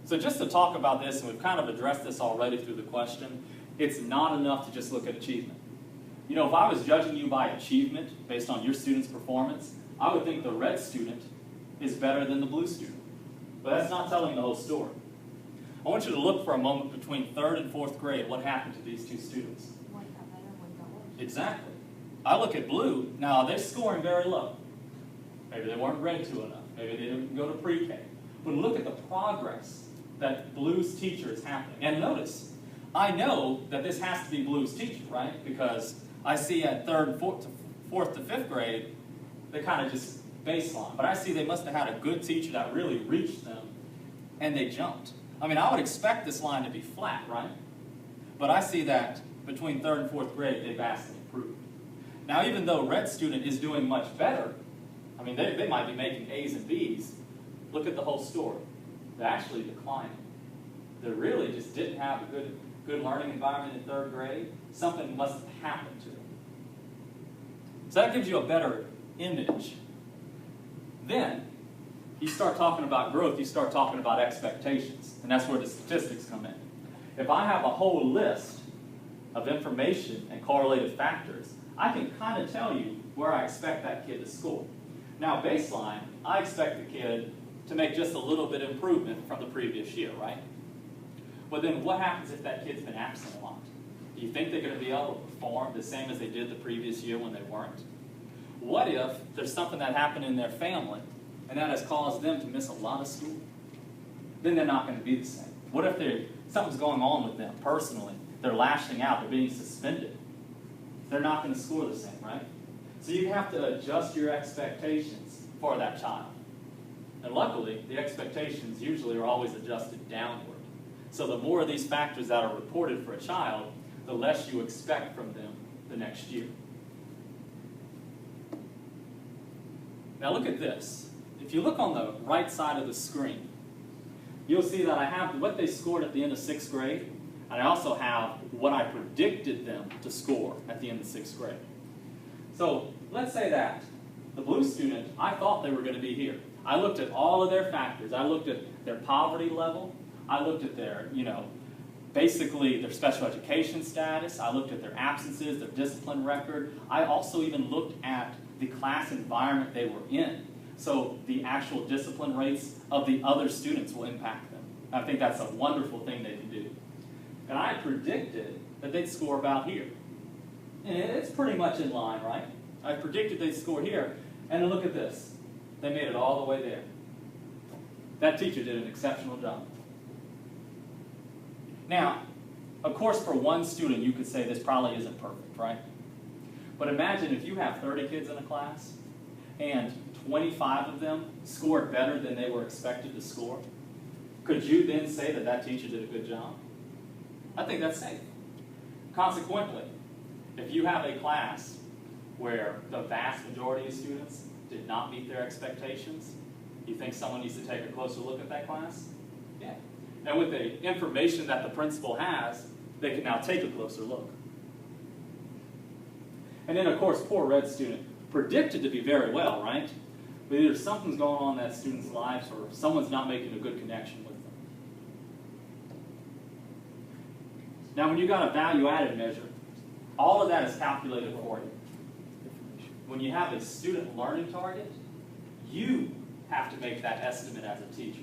So just to talk about this, and we've kind of addressed this already through the question, it's not enough to just look at achievement. You know, if I was judging you by achievement based on your student's performance, I would think the red student is better than the blue student. But that's not telling the whole story. I want you to look for a moment between 3rd and 4th grade, what happened to these two students. One got better, one got worse. Exactly. I look at blue, now they're scoring very low. Maybe they weren't read to enough. Maybe they didn't go to pre-K. But look at the progress that blue's teacher is happening. And notice, I know that this has to be blue's teacher, right? Because I see at 3rd and 4th to 5th grade, they kind of just baseline. But I see they must have had a good teacher that really reached them, and they jumped. I mean, I would expect this line to be flat, right? But I see that between 3rd and 4th grade, they vastly improved. Now, even though red student is doing much better, I mean, they might be making A's and B's, look at the whole story. They're actually declining. They really just didn't have a good learning environment in 3rd grade. Something must have happened to them. So that gives you a better image. Then, you start talking about growth, you start talking about expectations. And that's where the statistics come in. If I have a whole list of information and correlative factors, I can kind of tell you where I expect that kid to score. Now, baseline, I expect the kid to make just a little bit of improvement from the previous year, right? But then what happens if that kid's been absent a lot? Do you think they're going to be able to perform the same as they did the previous year when they weren't? What if there's something that happened in their family and that has caused them to miss a lot of school? Then they're not going to be the same. What if something's going on with them personally? They're lashing out, they're being suspended. They're not going to score the same, right? So you have to adjust your expectations for that child. And luckily, the expectations usually are always adjusted downward. So the more of these factors that are reported for a child, the less you expect from them the next year. Now look at this. If you look on the right side of the screen, you'll see that I have what they scored at the end of 6th grade, and I also have what I predicted them to score at the end of 6th grade. So let's say that the blue student, I thought they were going to be here. I looked at all of their factors. I looked at their poverty level. I looked at their, basically their special education status. I looked at their absences, their discipline record. I also even looked at the class environment they were in. So the actual discipline rates of the other students will impact them. I think that's a wonderful thing they can do. And I predicted that they'd score about here. And it's pretty much in line, right? I predicted they'd score here. And then look at this. They made it all the way there. That teacher did an exceptional job. Now, of course, for one student, you could say this probably isn't perfect, right? But imagine if you have 30 kids in a class and 25 of them scored better than they were expected to score. Could you then say that that teacher did a good job? I think that's safe. Consequently, if you have a class where the vast majority of students did not meet their expectations, you think someone needs to take a closer look at that class? Yeah. And with the information that the principal has, they can now take a closer look. And then, of course, poor red student predicted to be very well, right? But either something's going on in that student's life or someone's not making a good connection with them. Now, when you got a value-added measure, all of that is calculated for you. When you have a student learning target, you have to make that estimate as a teacher.